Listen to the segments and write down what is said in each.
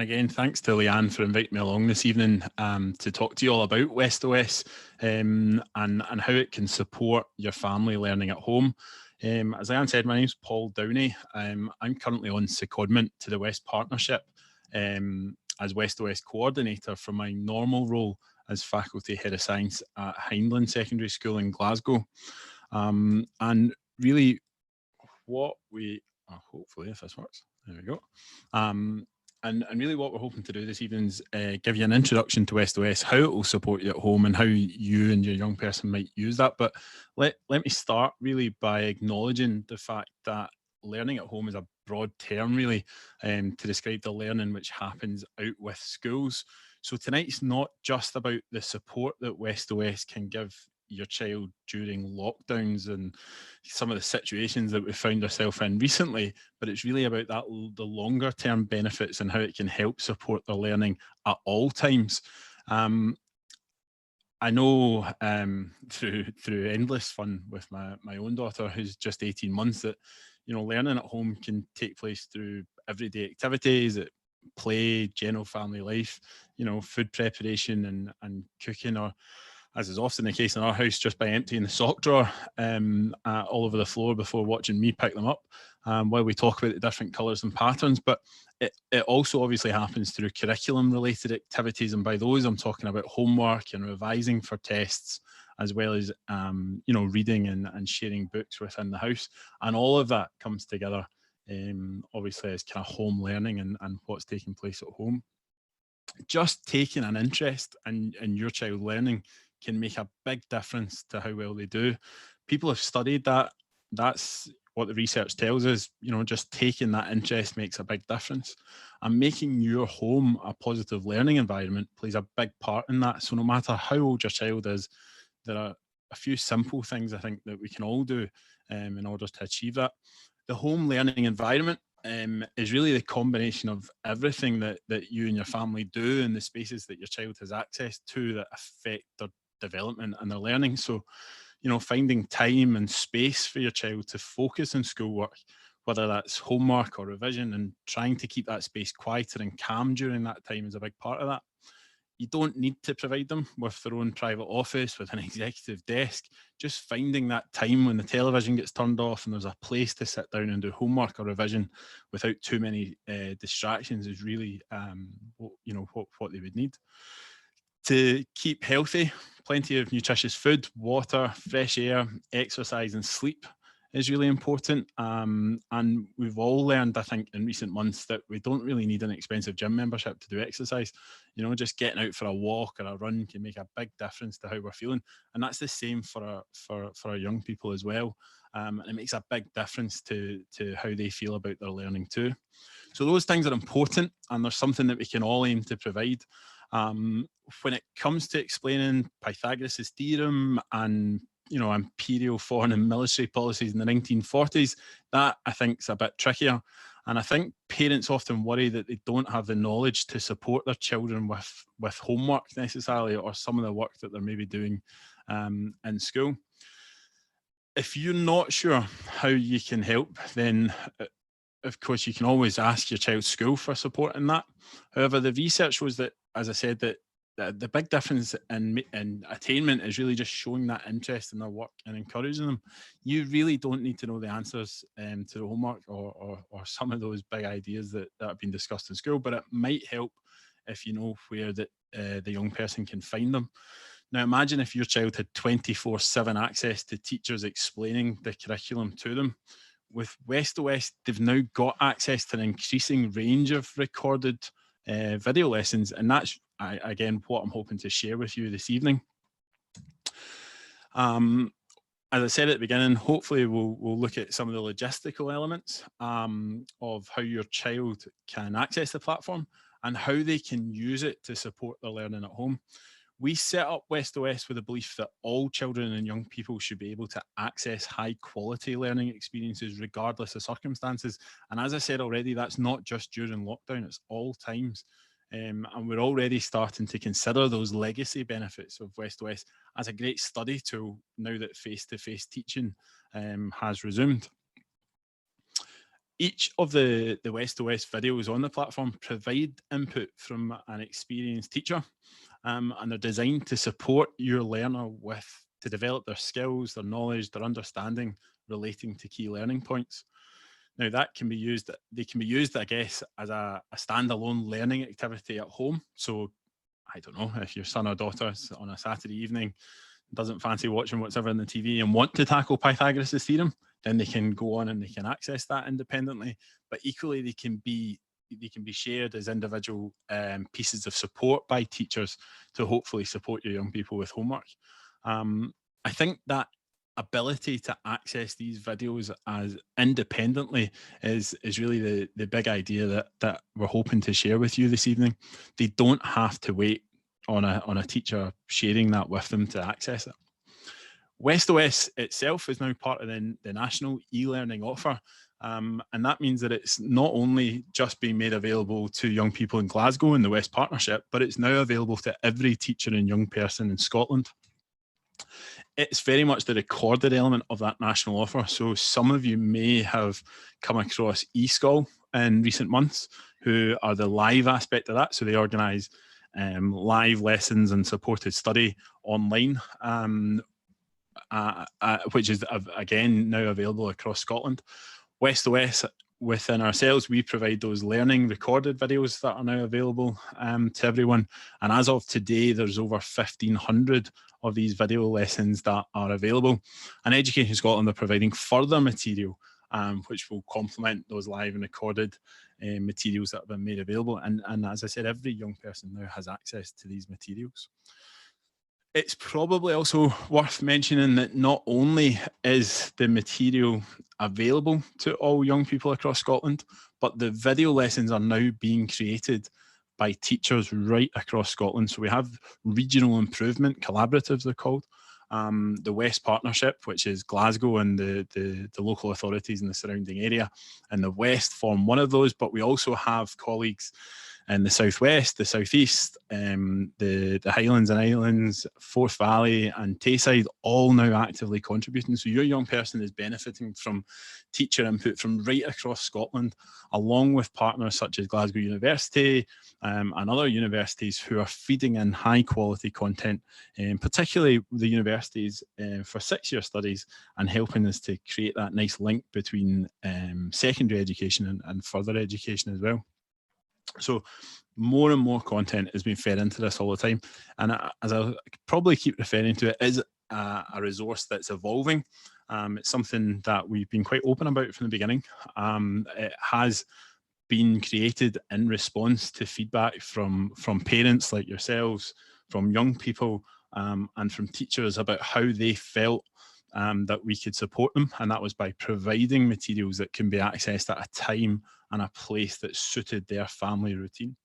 again, thanks to Leanne for inviting me along this evening to talk to you all about WestOS and how it can support your family learning at home. As Leanne said, my name's Paul Downie. I'm currently on secondment to the West Partnership as WestOS coordinator from my normal role as faculty head of science at Hindland Secondary School in Glasgow. And really what we, hopefully if this works, there we go. And really what we're hoping to do this evening is give you an introduction to WestOS, how it will support you at home and how you and your young person might use that. But let me start really by acknowledging the fact that learning at home is a broad term really to describe the learning which happens out with schools. So tonight's not just about the support that WestOS can give your child during lockdowns and some of the situations that we found ourselves in recently, but it's really about that the longer term benefits and how it can help support their learning at all times. I know through endless fun with my own daughter, who's just 18 months, that learning at home can take place through everyday activities, play, general family life, food preparation and cooking, or as is often the case in our house, just by emptying the sock drawer all over the floor before watching me pick them up while we talk about the different colours and patterns. But it also obviously happens through curriculum related activities, and by those I'm talking about homework and revising for tests, as well as reading and sharing books within the house. And all of that comes together obviously as kind of home learning and what's taking place at home. Just taking an interest in your child learning can make a big difference to how well they do. People have studied that. That's what the research tells us. Just taking that interest makes a big difference. And making your home a positive learning environment plays a big part in that. So no matter how old your child is, there are a few simple things I think that we can all do in order to achieve that. The home learning environment is really the combination of everything that you and your family do in the spaces that your child has access to that affect their development and their learning. So, finding time and space for your child to focus on schoolwork, whether that's homework or revision, and trying to keep that space quieter and calm during that time is a big part of that. You don't need to provide them with their own private office with an executive desk. Just finding that time when the television gets turned off and there's a place to sit down and do homework or revision without too many distractions is really what they would need. To keep healthy, plenty of nutritious food, water, fresh air, exercise and sleep is really important. And we've all learned, I think, in recent months that we don't really need an expensive gym membership to do exercise. Just getting out for a walk or a run can make a big difference to how we're feeling. And that's the same for our young people as well. And it makes a big difference to how they feel about their learning too. So those things are important, and there's something that we can all aim to provide. When it comes to explaining Pythagoras' theorem and imperial foreign and military policies in the 1940s, that I think is a bit trickier. And I think parents often worry that they don't have the knowledge to support their children with homework necessarily, or some of the work that they're maybe doing in school. If you're not sure how you can help, then of course you can always ask your child's school for support in that. However, the research shows that, as I said, that the big difference in attainment is really just showing that interest in their work and encouraging them. You really don't need to know the answers to the homework or some of those big ideas that have been discussed in school, but it might help if you know where the young person can find them. Now, imagine if your child had 24/7 access to teachers explaining the curriculum to them. With WestOS, they've now got access to an increasing range of recorded video lessons, and that's again what I'm hoping to share with you this evening. As I said at the beginning, hopefully we'll look at some of the logistical elements of how your child can access the platform and how they can use it to support their learning at home. We set up WestOS with a belief that all children and young people should be able to access high quality learning experiences regardless of circumstances. And as I said already, that's not just during lockdown, it's all times. And we're already starting to consider those legacy benefits of WestOS as a great study tool now that face-to-face teaching has resumed. Each of the WestOS videos on the platform provide input from an experienced teacher, and they're designed to support your learner to develop their skills, their knowledge, their understanding relating to key learning points. Now that can be used, they can be used, I guess, as a standalone learning activity at home. So I don't know, if your son or daughter on a Saturday evening doesn't fancy watching what's ever on the TV and want to tackle Pythagoras' theorem, then they can go on and they can access that independently. But equally, they can be shared as individual pieces of support by teachers to hopefully support your young people with homework. I think that ability to access these videos as independently is really the big idea that we're hoping to share with you this evening. They don't have to wait on a teacher sharing that with them to access it. WestOS itself is now part of the national e-learning offer, and that means that it's not only just being made available to young people in Glasgow in the West Partnership, but it's now available to every teacher and young person in Scotland. It's very much the recorded element of that national offer. So some of you may have come across eSchool in recent months, who are the live aspect of that. So they organise live lessons and supported study online, which is again now available across Scotland. WestOS, within ourselves, we provide those learning recorded videos that are now available to everyone. And as of today, there's over 1,500 of these video lessons that are available. And Education Scotland are providing further material, which will complement those live and recorded materials that have been made available. And as I said, every young person now has access to these materials. It's probably also worth mentioning that not only is the material available to all young people across Scotland, but the video lessons are now being created by teachers right across Scotland. So we have regional improvement collaboratives, they're called. The West Partnership, which is Glasgow and the local authorities in the surrounding area, and the West form one of those, but we also have colleagues in the Southwest, the Southeast, the Highlands and Islands, Forth Valley and Tayside, all now actively contributing. So your young person is benefiting from teacher input from right across Scotland, along with partners such as Glasgow University and other universities who are feeding in high quality content, particularly the universities for 6-year studies, and helping us to create that nice link between secondary education and further education as well. So more and more content is being fed into this all the time. And as I'll probably keep referring to, it is a resource that's evolving. It's something that we've been quite open about from the beginning. It has been created in response to feedback from parents like yourselves, from young people, and from teachers about how they felt that we could support them. And that was by providing materials that can be accessed at a time and a place that suited their family routine.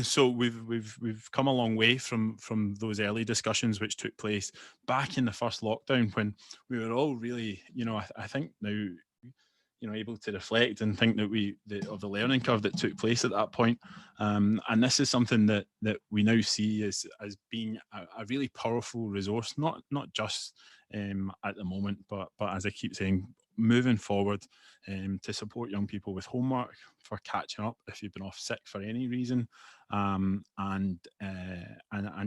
So we've come a long way from those early discussions which took place back in the first lockdown, when we were all really, I think now, able to reflect and think that of the learning curve that took place at that point. And this is something that we now see as being a really powerful resource, not just at the moment, but as I keep saying, moving forward, to support young people with homework, for catching up if you've been off sick for any reason, and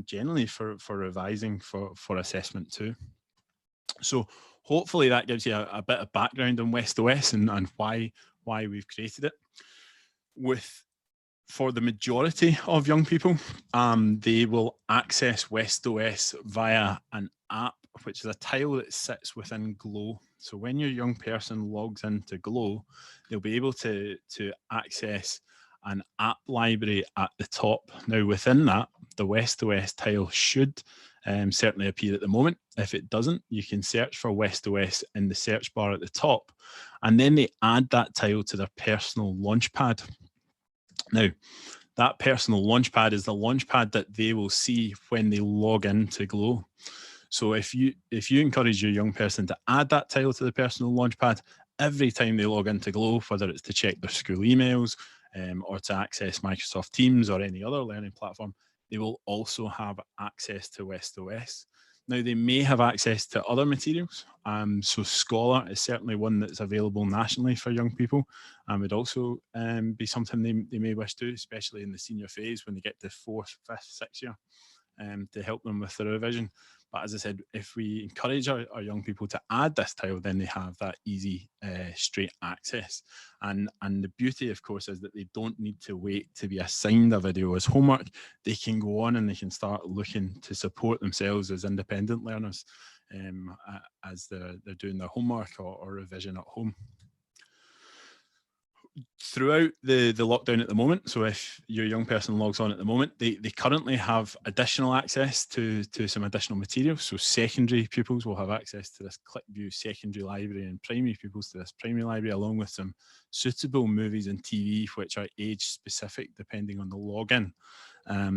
generally for revising for assessment too. So hopefully that gives you a bit of background on WestOS and why we've created it. For the majority of young people, they will access WestOS via an app, which is a tile that sits within Glow. So when your young person logs into Glow, they'll be able to access an app library at the top. Now within that, the WestOS tile should certainly appear at the moment. If it doesn't, you can search for WestOS in the search bar at the top, and then they add that tile to their personal Launchpad. Now, that personal Launchpad is the Launchpad that they will see when they log into Glow. So if you encourage your young person to add that tile to the personal Launchpad every time they log into Glow, whether it's to check their school emails or to access Microsoft Teams or any other learning platform, they will also have access to WestOS. Now, they may have access to other materials. So Scholar is certainly one that's available nationally for young people, and would also be something they may wish to, especially in the senior phase when they get to 4th, 5th, 6th year, to help them with their revision. But as I said, if we encourage our young people to add this tile, then they have that easy, straight access. And the beauty, of course, is that they don't need to wait to be assigned a video as homework. They can go on and they can start looking to support themselves as independent learners, as they're doing their homework or revision at home. Throughout the lockdown at the moment, so if your young person logs on at the moment, they currently have additional access to some additional materials. So secondary pupils will have access to this ClickView secondary library, and primary pupils to this primary library, along with some suitable movies and TV which are age specific depending on the login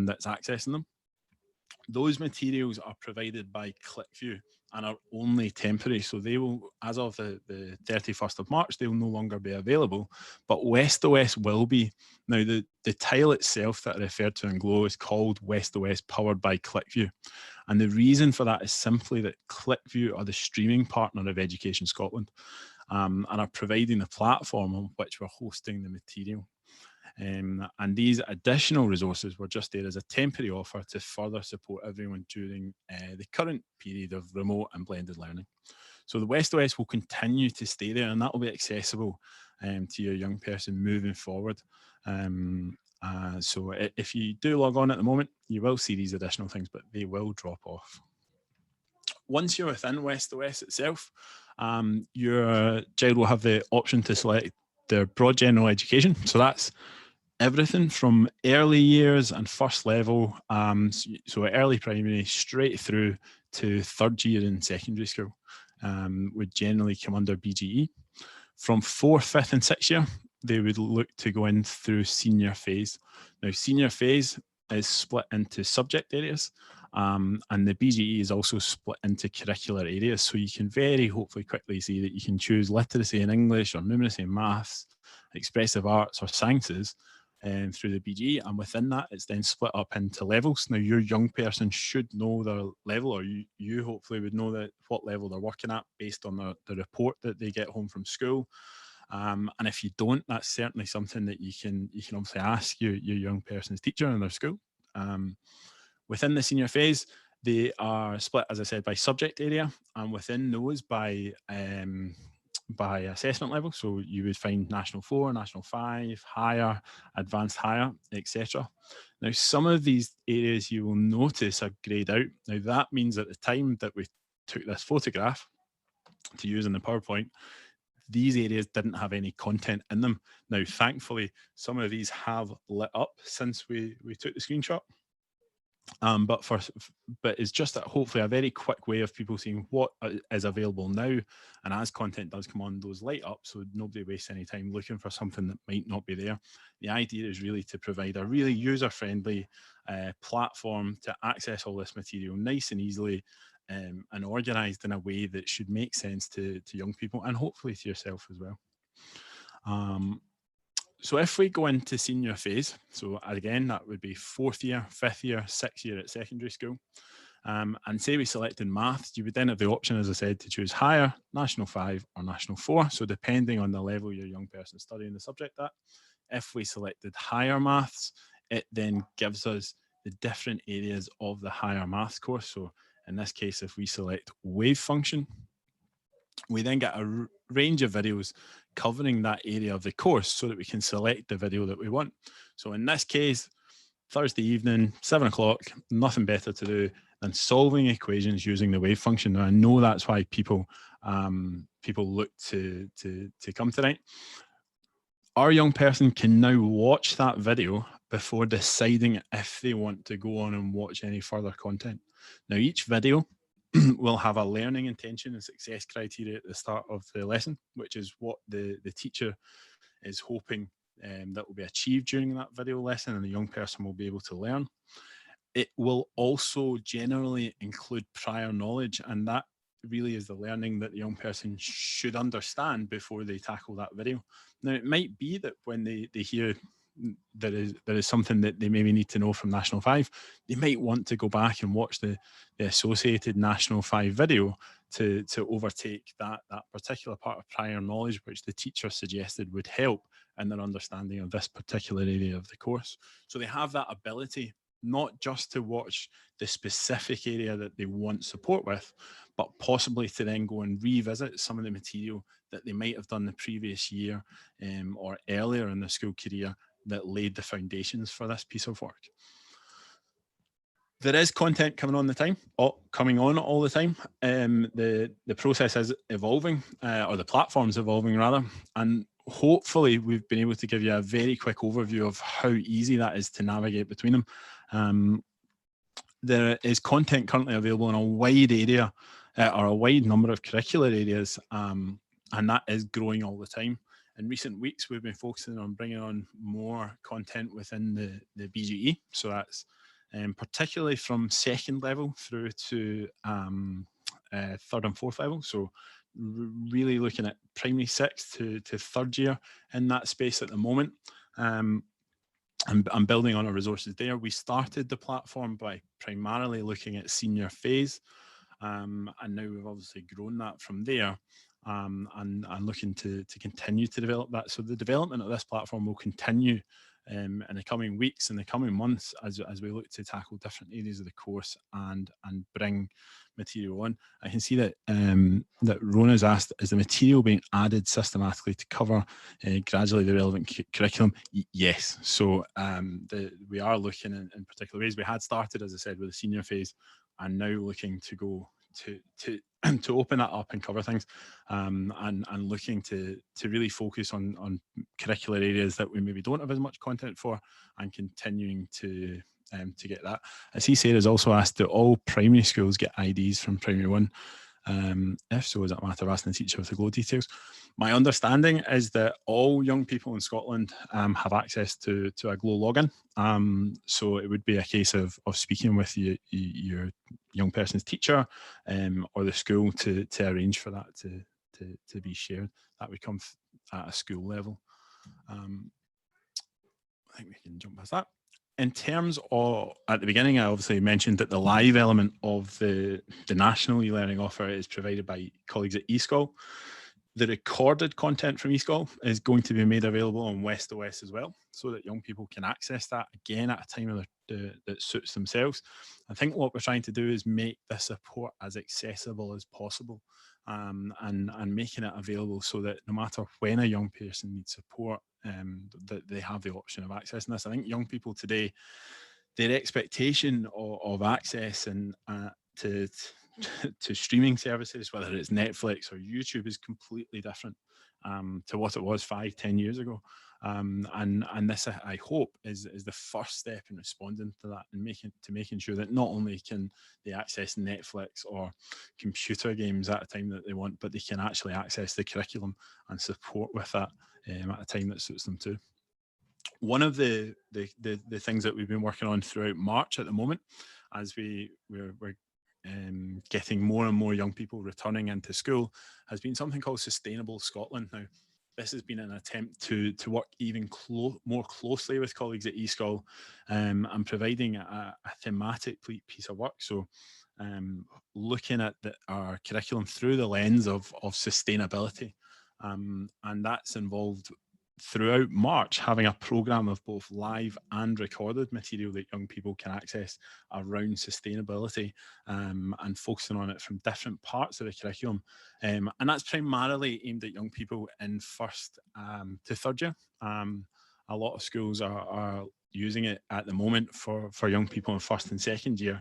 that's accessing them. Those materials are provided by ClickView and are only temporary. So they will, as of the 31st of March, they will no longer be available, but WestOS will be. Now, the tile itself that I referred to in Glow is called WestOS powered by ClickView. And the reason for that is simply that ClickView are the streaming partner of Education Scotland, and are providing the platform on which we're hosting the material. And these additional resources were just there as a temporary offer to further support everyone during the current period of remote and blended learning. So the WestOS will continue to stay there, and that will be accessible to your young person moving forward. So if you do log on at the moment, you will see these additional things, but they will drop off. Once you're within WestOS itself, your child will have the option to select their broad general education. So that's everything from early years and first level, so early primary straight through to 3rd year in secondary school, would generally come under BGE. From 4th, 5th and 6th year, they would look to go in through senior phase. Now, senior phase is split into subject areas, and the BGE is also split into curricular areas. So you can very hopefully quickly see that you can choose literacy in English or numeracy in maths, expressive arts or sciences, through the BGE, and within that it's then split up into levels. Now, your young person should know their level, or you hopefully would know that what level they're working at based on the report that they get home from school. And if you don't, that's certainly something that you can obviously ask your young person's teacher in their school. Within the senior phase, they are split, as I said, by subject area, and within those by assessment level. So you would find National 4, National 5, Higher, Advanced Higher, etc. Now, some of these areas you will notice are greyed out. Now, that means at the time that we took this photograph to use in the PowerPoint, these areas didn't have any content in them. Now, thankfully, some of these have lit up since we took the screenshot. But it's just hopefully a very quick way of people seeing what is available now, and as content does come on, those light up, so nobody wastes any time looking for something that might not be there. The idea is really to provide a really user-friendly platform to access all this material nice and easily, and organised in a way that should make sense to young people, and hopefully to yourself as well. So if we go into senior phase, so again, that would be 4th year, 5th year, 6th year at secondary school. And say we selected maths, you would then have the option, as I said, to choose Higher, National 5 or National 4. So depending on the level your young person is studying the subject at, if we selected Higher Maths, it then gives us the different areas of the Higher Maths course. So in this case, if we select Wave Function, we then get a range of videos covering that area of the course so that we can select the video that we want. So in this case, Thursday evening, 7 o'clock, nothing better to do than solving equations using the wave function. Now, I know that's why people look to come tonight. Our young person can now watch that video before deciding if they want to go on and watch any further content. Now, each video will have a learning intention and success criteria at the start of the lesson, which is what the teacher is hoping that will be achieved during that video lesson, and the young person will be able to learn. It will also generally include prior knowledge, and that really is the learning that the young person should understand before they tackle that video. Now, it might be that when they hear there is something that they maybe need to know from National 5, they might want to go back and watch the associated National 5 video to overtake that particular part of prior knowledge which the teacher suggested would help in their understanding of this particular area of the course. So they have that ability not just to watch the specific area that they want support with, but possibly to then go and revisit some of the material that they might have done the previous year or earlier in their school career that laid the foundations for this piece of work. There is content coming on all the time. The process is evolving, or the platform's evolving rather, and hopefully we've been able to give you a very quick overview of how easy that is to navigate between them. There is content currently available in a wide area or a wide number of curricular areas, and that is growing all the time. In recent weeks, we've been focusing on bringing on more content within the BGE. So that's particularly from second level through to third and fourth level. So really looking at primary 6 to third year in that space at the moment. I'm building on our resources there. We started the platform by primarily looking at senior phase, and now we've obviously grown that from there, and looking to continue to develop that. So the development of this platform will continue in the coming weeks and the coming months as we look to tackle different areas of the course and bring material on. I can see that that Rona's asked, is the material being added systematically to cover gradually the relevant curriculum? Yes. So we are looking in particular ways. We had started, as I said, with the senior phase, and now looking to go to open that up and cover things, and looking to really focus on curricular areas that we maybe don't have as much content for, and continuing to get that. I see Sarah's also asked, do all primary schools get IDs from primary 1? If so, is it a matter of asking the teacher with the GLOW details? My understanding is that all young people in Scotland have access to a GLOW login. So it would be a case of speaking with your young person's teacher or the school to arrange for that to be shared. That would come at a school level. I think we can jump past that. In terms of, at the beginning, I obviously mentioned that the live element of the national e-learning offer is provided by colleagues at eSchool. The recorded content from eSchool is going to be made available on WestOS as well, so that young people can access that again at a time that suits themselves. I think what we're trying to do is make this support as accessible as possible, and making it available so that no matter when a young person needs support, that they have the option of accessing this. I think young people today, their expectation of access and to streaming services, whether it's Netflix or YouTube, is completely different to what it was 5-10 years ago. And this, I hope, is the first step in responding to that, and making sure that not only can they access Netflix or computer games at a time that they want, but they can actually access the curriculum and support with that at a time that suits them too. One of the things that we've been working on throughout March at the moment, as we're getting more and more young people returning into school, has been something called Sustainable Scotland. Now, this has been an attempt to work even more closely with colleagues at eSchool, and providing a thematic piece of work. So looking at our curriculum through the lens of sustainability, and that's involved throughout March having a programme of both live and recorded material that young people can access around sustainability, and focusing on it from different parts of the curriculum. And that's primarily aimed at young people in first to third year. A lot of schools are using it at the moment for young people in first and second year,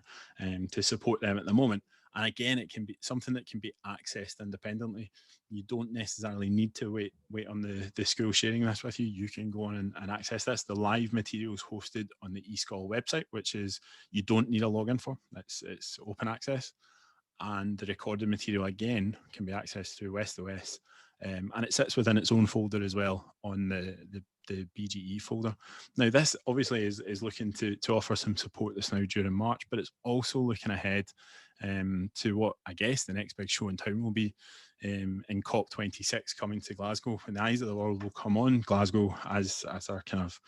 to support them at the moment. And again, it can be something that can be accessed independently. You don't necessarily need to wait on the school sharing this with you. You can go on and access this. The live material is hosted on the eSchool website, which is, you don't need a login for. It's open access. And the recorded material, again, can be accessed through WestOS. And it sits within its own folder as well on the BGE folder. Now, this obviously is looking to offer some support this now during March, but it's also looking ahead to what I guess the next big show in town will be in COP26 coming to Glasgow, when the eyes of the world will come on Glasgow as our kind of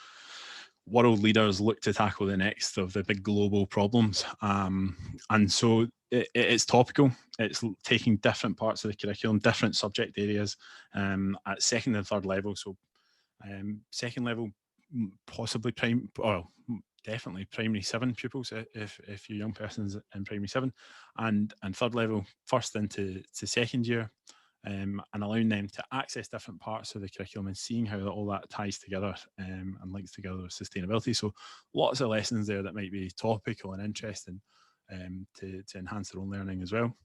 world leaders look to tackle the next of the big global problems. And so it's topical. It's taking different parts of the curriculum, different subject areas at second and third level. So second level, possibly definitely primary 7 pupils if your young person's in primary 7, and third level, first into second year, and allowing them to access different parts of the curriculum and seeing how all that ties together and links together with sustainability. So lots of lessons there that might be topical and interesting to enhance their own learning as well.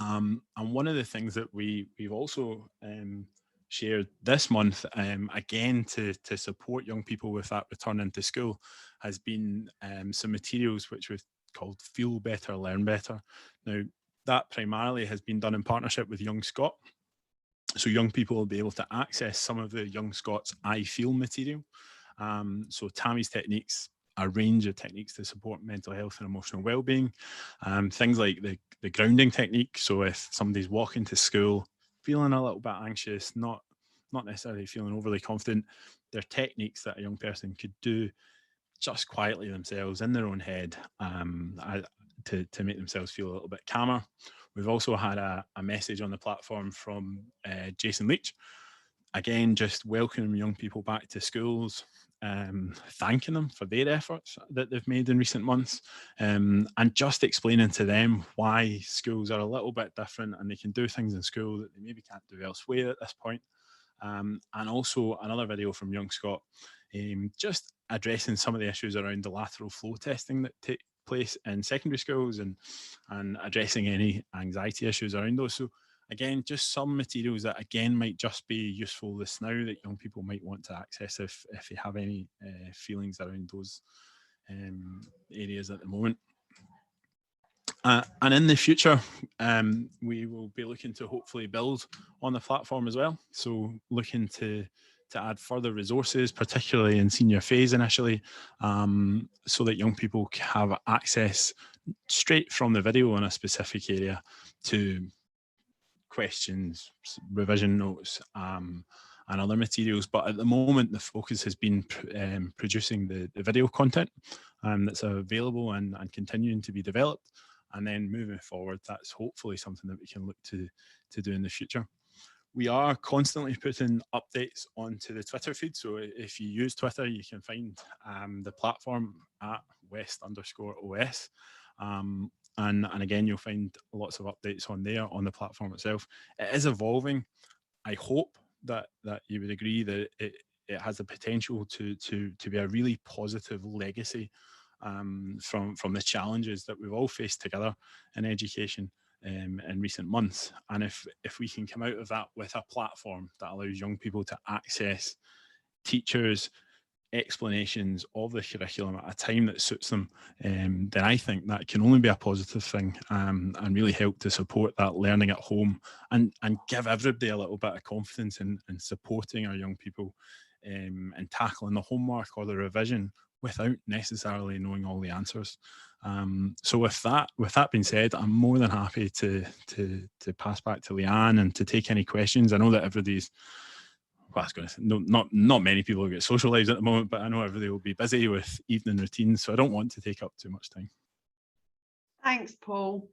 And one of the things that we've also shared this month, again to support young people with that return into school, has been some materials which we've called Feel Better, Learn Better. Now, that primarily has been done in partnership with Young Scot. So young people will be able to access some of the Young Scot's I Feel material. So Tammy's techniques, a range of techniques to support mental health and emotional well-being. Things like the grounding technique. So if somebody's walking to school feeling a little bit anxious, not necessarily feeling overly confident, there are techniques that a young person could do just quietly themselves in their own head to make themselves feel a little bit calmer. We've also had a message on the platform from Jason Leach, again, just welcoming young people back to schools, thanking them for their efforts that they've made in recent months, and just explaining to them why schools are a little bit different and they can do things in school that they maybe can't do elsewhere at this point. And also another video from Young Scot, just addressing some of the issues around the lateral flow testing that take place in secondary schools and addressing any anxiety issues around those. So again, just some materials that again might just be useful this now that young people might want to access if you have any feelings around those areas at the moment. And in the future, we will be looking to hopefully build on the platform as well. So looking to add further resources, particularly in senior phase initially, so that young can have access straight from the video in a specific area to questions, revision notes, and other materials. But at the moment, the focus has been producing the video content that's available and continuing to be developed. And then moving forward, that's hopefully something that we can look to do in the future. We are constantly putting updates onto the Twitter feed. So if you use Twitter, you can find the platform at West_OS. And again, you'll find lots of updates on there on the platform itself. It is evolving. I hope that you would agree that it has the potential to be a really positive legacy from the challenges that we've all faced together in education in recent months. And if we can come out of that with a platform that allows young people to access teachers' explanations of the curriculum at a time that suits them, then I think that can only be a positive thing and really help to support that learning at home and give everybody a little bit of confidence in supporting our young people and tackling the homework or the revision without necessarily knowing all the answers. So with that being said, I'm more than happy to pass back to Leanne and to take any questions. I know that everybody's, well, I was going to say, not many people have got social lives at the moment, but I know everybody will be busy with evening routines, so I don't want to take up too much time. Thanks, Paul.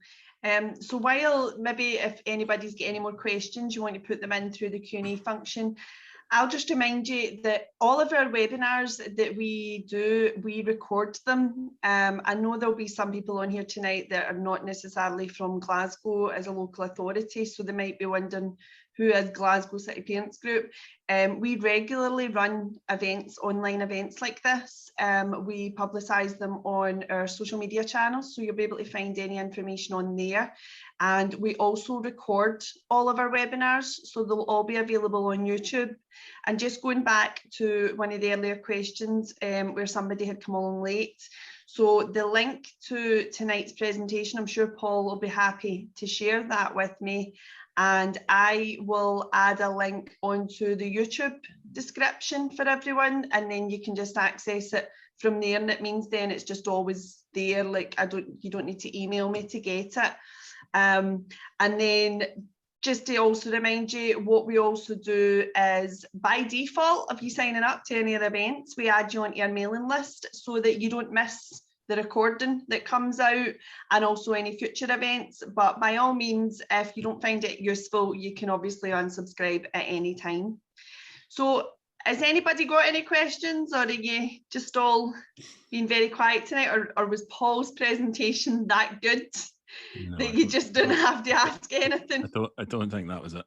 So while maybe if anybody's got any more questions, you want to put them in through the Q&A function, I'll just remind you that all of our webinars that we do, we record them. I know there'll be some people on here tonight that are not necessarily from Glasgow as a local authority, so they might be wondering who is Glasgow City Parents Group. We regularly run events, online events like this. We publicise them on our social media channels, so you'll be able to find any information on there. And we also record all of our webinars, so they'll all be available on YouTube. And just going back to one of the earlier questions where somebody had come along late. So the link to tonight's presentation, I'm sure Paul will be happy to share that with me. And I will add a link onto the YouTube description for everyone, and then you can just access it from there. And it means then it's just always there. Like you don't need to email me to get it. And then just to also remind you, what we also do is, by default, if you're signing up to any of the events, we add you onto our mailing list so that you don't miss the recording that comes out and also any future events. But by all means, if you don't find it useful, you can obviously unsubscribe at any time. So has anybody got any questions, or are you just all being very quiet tonight, or was Paul's presentation that good? No, that you just don't have to ask anything? I don't think that was it.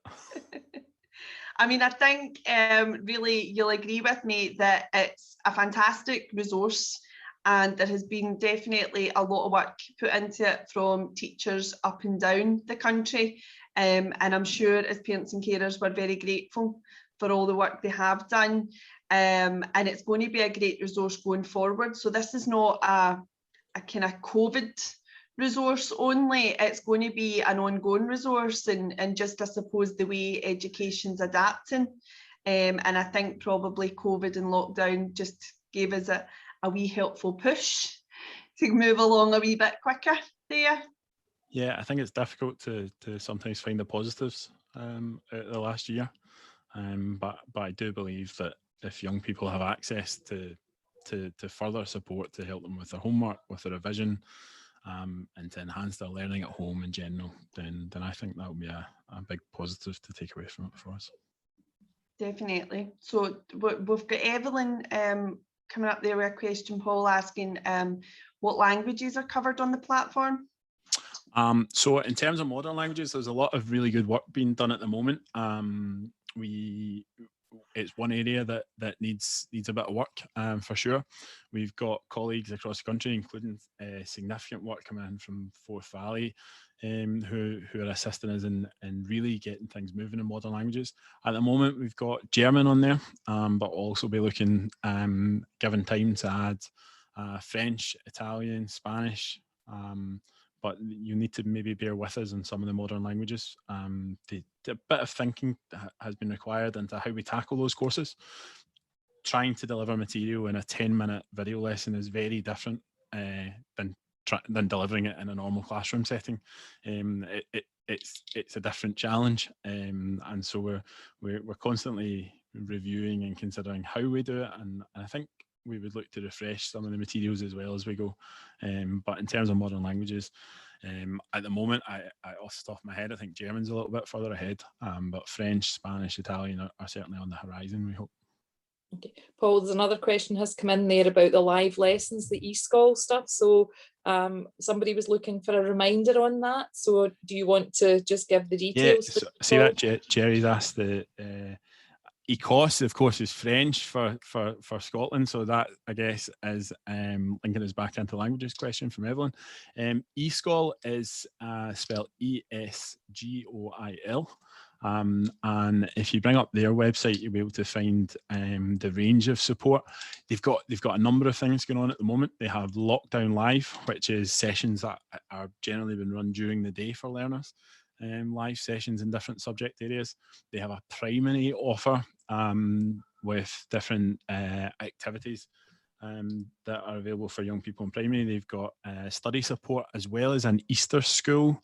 I mean, I think really you'll agree with me that it's a fantastic resource, and there has been definitely a lot of work put into it from teachers up and down the country. And I'm sure as parents and carers, we're very grateful for all the work they have done. And it's going to be a great resource going forward. So this is not a kind of COVID resource only, it's going to be an ongoing resource, and just I suppose the way education's adapting. And I think probably COVID and lockdown just gave us a wee helpful push to move along a wee bit quicker there. Yeah, I think it's difficult to sometimes find the positives out of the last year. But I do believe that if young people have access to further support to help them with their homework, with their revision, and to enhance their learning at home in general, then I think that will be a big positive to take away from it for us. Definitely. So we've got Evelyn coming up there with a question, Paul, asking what languages are covered on the platform? So in terms of modern languages, there's a lot of really good work being done at the moment. It's one area that needs a bit of work for sure. We've got colleagues across the country, including significant work coming in from Forth Valley, who are assisting us in really getting things moving in modern languages. At the moment, we've got German on there, but we'll also be looking, given time, to add French, Italian, Spanish. But you need to maybe bear with us in some of the modern languages. A bit of thinking has been required into how we tackle those courses. Trying to deliver material in a 10-minute video lesson is very different than delivering it in a normal classroom setting. It's a different challenge, and so we're constantly reviewing and considering how we do it, and I think we would look to refresh some of the materials as well as we go. But in terms of modern languages, at the moment, I off the top of my head, I think German's a little bit further ahead, but French, Spanish, Italian are certainly on the horizon, we hope. Okay, Paul, there's another question has come in there about the live lessons, the eSchool stuff. So somebody was looking for a reminder on that. So do you want to just give the details? Yeah, see that Jerry's asked the ECOS, of course, is French for Scotland, so that, I guess, is linking us back into languages question from Evelyn. eSchool is spelled ESGOIL, and if you bring up their website, you'll be able to find the range of support. They've got a number of things going on at the moment. They have Lockdown Live, which is sessions that are generally been run during the day for learners. Live sessions in different subject areas. They have a primary offer with different activities that are available for young people in primary. They've got study support as well as an Easter school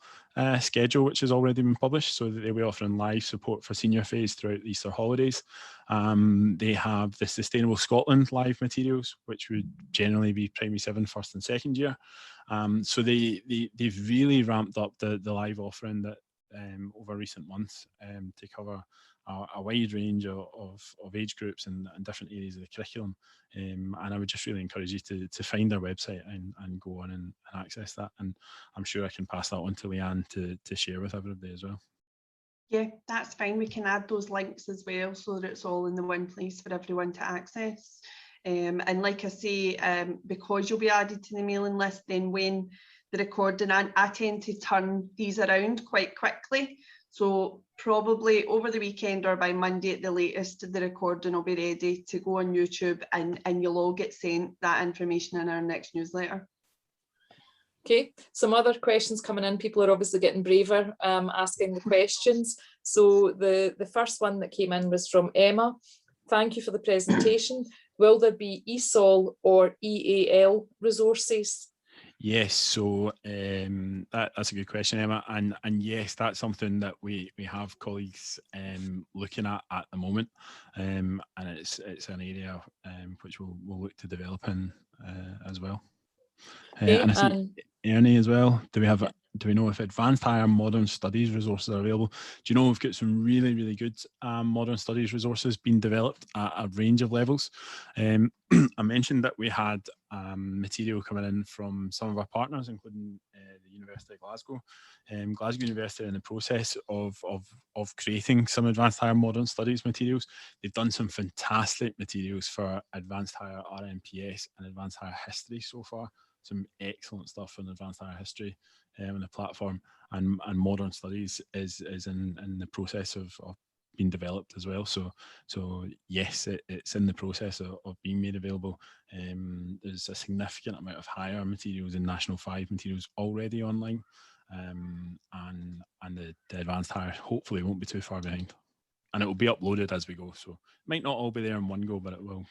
schedule, which has already been published, so that they'll be offering live support for senior phase throughout the Easter holidays. They have the Sustainable Scotland live materials, which would generally be primary 7, 1st and 2nd year. So they've really ramped up the live offering that over recent months to cover a wide range of age groups and different areas of the curriculum. And I would just really encourage you to find their website and go on and access that. And I'm sure I can pass that on to Leanne to share with everybody as well. Yeah, that's fine. We can add those links as well so that it's all in the one place for everyone to access. And like I say, because you'll be added to the mailing list, then when the recording, I tend to turn these around quite quickly. So probably over the weekend or by Monday at the latest, the recording will be ready to go on YouTube, and you'll all get sent that information in our next newsletter. Okay, some other questions coming in. People are obviously getting braver asking the questions. So the first one that came in was from Emma. Thank you for the presentation. Will there be ESOL or EAL resources? Yes, so that's a good question, Emma, and yes, that's something that we have colleagues looking at the moment, and it's an area which we'll look to develop in as well. Okay, and I see Ernie as well. Do we know if advanced higher modern studies resources are available? Do you know we've got some really good modern studies resources being developed at a range of levels? I mentioned that we had material coming in from some of our partners, including the University of Glasgow. Glasgow University are in the process of creating some advanced higher modern studies materials. They've done some fantastic materials for advanced higher RMPS and advanced higher history so far. Some excellent stuff in advanced higher history on the platform, and modern studies is in the process of being developed as well. So yes, it's in the process of being made available. There's a significant amount of higher materials and National 5 materials already online, and the advanced higher hopefully won't be too far behind, and it will be uploaded as we go. So it might not all be there in one go, but it will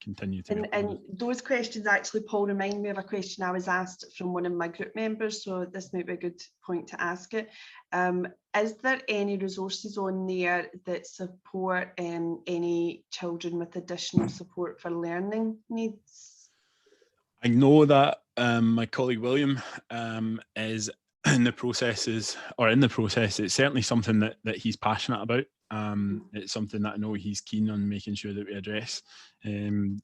continue to be uploaded. And those questions actually, Paul, remind me of a question I was asked from one of my group members, so this might be a good point to ask it. Is there any resources on there that support any children with additional support for learning needs? I know that my colleague William is in the process. It's certainly something that he's passionate about. It's something that I know he's keen on making sure that we address, and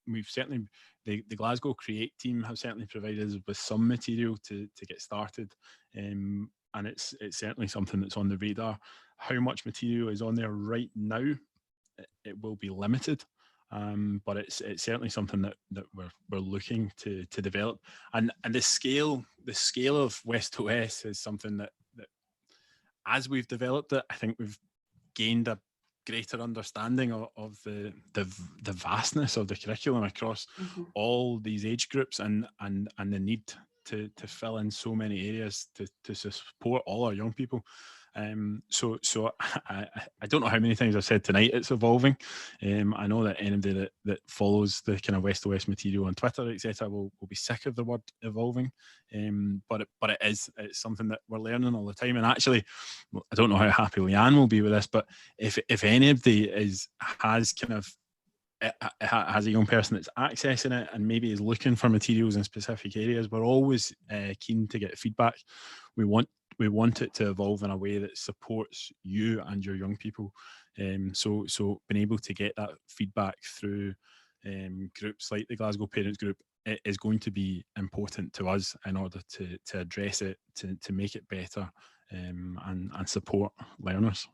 we've certainly, the Glasgow Create team have certainly provided us with some material to get started, and it's certainly something that's on the radar. How much material is on there right now? It will be limited. But it's certainly something that we're looking to develop, and the scale of West OS is something that as we've developed it, I think we've gained a greater understanding of the vastness of the curriculum across all these age groups, and the need to fill in so many areas to support all our young people. So I don't know how many times I've said tonight it's evolving. I know that anybody that follows the kind of West OS material on Twitter, etc., will be sick of the word evolving. But it's something that we're learning all the time. And actually, I don't know how happy Leanne will be with this, but if anybody has a young person that's accessing it and maybe is looking for materials in specific areas, we're always keen to get feedback. We want it to evolve in a way that supports you and your young people. So being able to get that feedback through groups like the Glasgow Parents Group is going to be important to us in order to address it, to make it better, and support learners.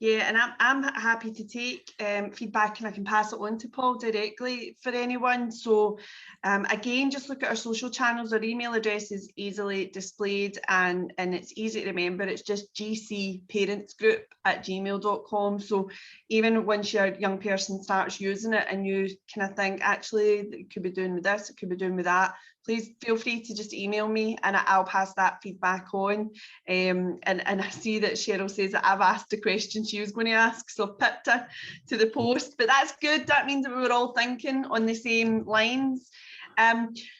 Yeah, and I'm happy to take feedback, and I can pass it on to Paul directly for anyone. So again, just look at our social channels. Our email address is easily displayed, and it's easy to remember. It's just gcparentsgroup@gmail.com. So even once your young person starts using it and you kind of think, actually, it could be doing with this, it could be doing with that, please feel free to just email me and I'll pass that feedback on. And I see that Cheryl says that I've asked the question she was going to ask, so I've pipped her to the post, but that's good. That means that we were all thinking on the same lines.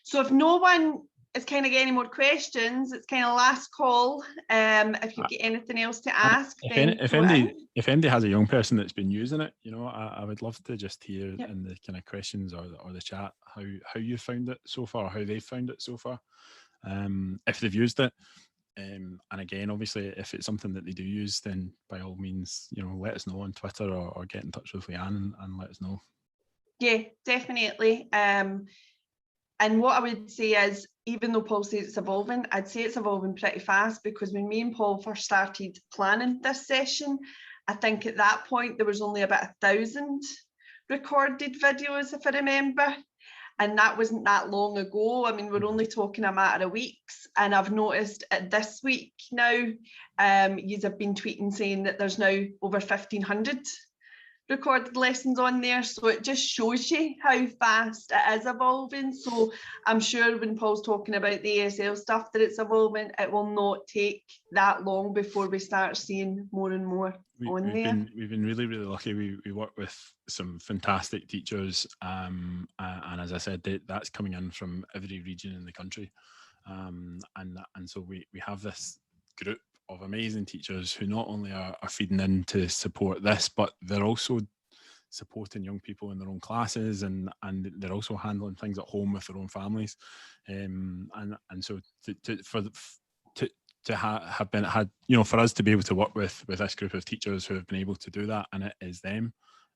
So if no one is kind of getting any more questions, it's kind of last call. If you get anything else to ask, if anybody has a young person that's been using it, I would love to just hear in the kind of questions or the chat how you found it so far, how they've found it so far, if they've used it. And again, obviously, if it's something that they do use, then by all means, let us know on Twitter or get in touch with Leanne and let us know. Yeah, definitely. And what I would say is, even though Paul says it's evolving, I'd say it's evolving pretty fast, because when me and Paul first started planning this session, I think at that point there was only about 1,000 recorded videos, if I remember. And that wasn't that long ago. I mean, we're only talking a matter of weeks. And I've noticed this week now, you have been tweeting saying that there's now over 1,500 recorded lessons on there, so it just shows you how fast it is evolving. So I'm sure when Paul's talking about the ESL stuff that it's evolving, it will not take that long before we start seeing more and more on there. We've been really, really lucky. We work with some fantastic teachers, and as I said, that's coming in from every region in the country, and so we have this group of amazing teachers who not only are feeding in to support this, but they're also supporting young people in their own classes, and they're also handling things at home with their own families, and so to have been had, you know, for us to be able to work with this group of teachers who have been able to do that, and it is them,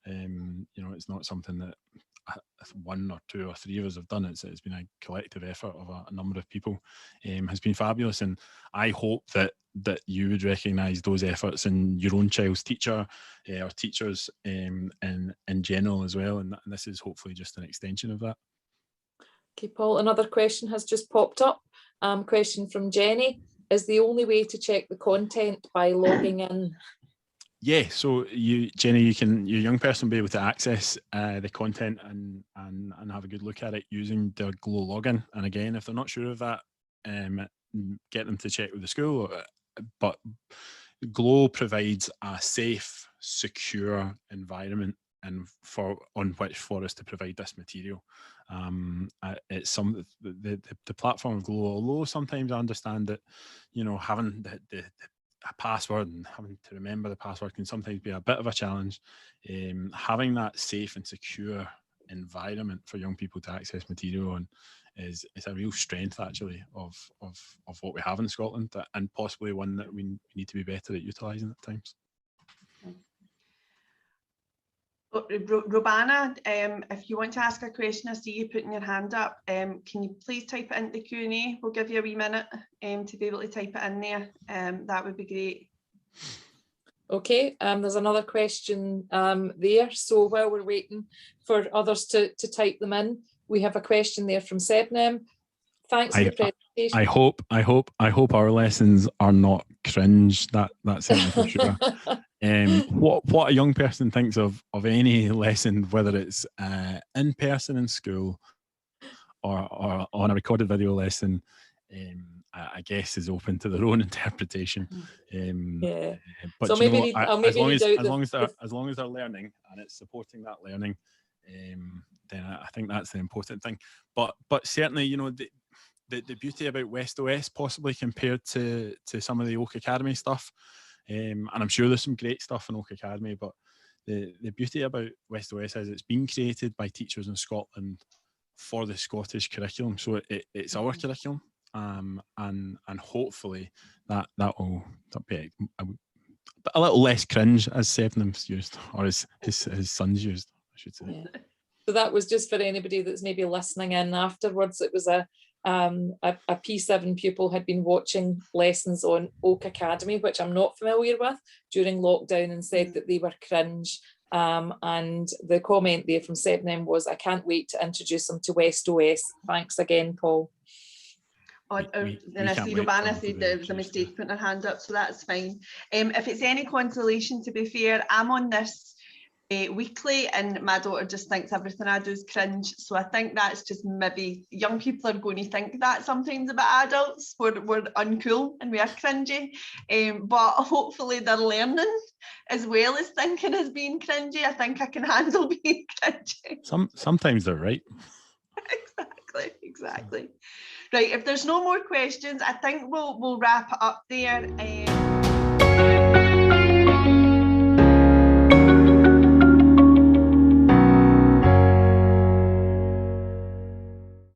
you know, it's not something that one or two or three of us have done. It's been a collective effort of a number of people, has been fabulous, and I hope that you would recognise those efforts in your own child's teacher, or teachers in general as well, and this is hopefully just an extension of that. Okay, Paul, another question has just popped up. Question from Jenny: is the only way to check the content by logging in? Yeah, so Jenny, your young person will be able to access the content and have a good look at it using their Glow login. And again, if they're not sure of that, get them to check with the school. But Glow provides a safe, secure environment on which for us to provide this material. It's the platform of Glow, although sometimes I understand that, you know, having a password and having to remember the password can sometimes be a bit of a challenge. Having that safe and secure environment for young people to access material on is a real strength, actually, of what we have in Scotland, and possibly one that we need to be better at utilising at times. Robana, if you want to ask a question, I see you putting your hand up. Can you please type it into the Q&A? We'll give you a wee minute to be able to type it in there. That would be great. Okay, there's another question there. So while we're waiting for others to type them in, we have a question there from Sebnem. Thanks for the presentation. I hope our lessons are not cringe. That's certainly for sure. What a young person thinks of any lesson, whether it's in person in school or on a recorded video lesson, I guess is open to their own interpretation. Yeah. But so maybe as long as they're learning and it's supporting that learning, then I think that's the important thing. But certainly, you know, the beauty about West OS possibly compared to some of the Oak Academy stuff, and I'm sure there's some great stuff in Oak Academy, but the beauty about West OS is it's been created by teachers in Scotland for the Scottish curriculum, so it's our curriculum, and hopefully that will be a little less cringe, as Sebnem's used, or as his sons used, I should say. Yeah. So that was just for anybody that's maybe listening in afterwards. It was a P7 pupil had been watching lessons on Oak Academy, which I'm not familiar with, during lockdown, and said that they were cringe. And the comment there from Sebnem was, I can't wait to introduce them to West OS. Thanks again, Paul. Then I see Robana said there was a mistake putting her hand up, so that's fine. If it's any consolation, to be fair, I'm on this weekly, and my daughter just thinks everything I do is cringe, so I think that's just, maybe young people are going to think that sometimes about adults, we're uncool and we are cringy, but hopefully they're learning as well as thinking as being cringy. I think I can handle being cringy. Sometimes they're right. Exactly. Right, if there's no more questions, I think we'll wrap it up there.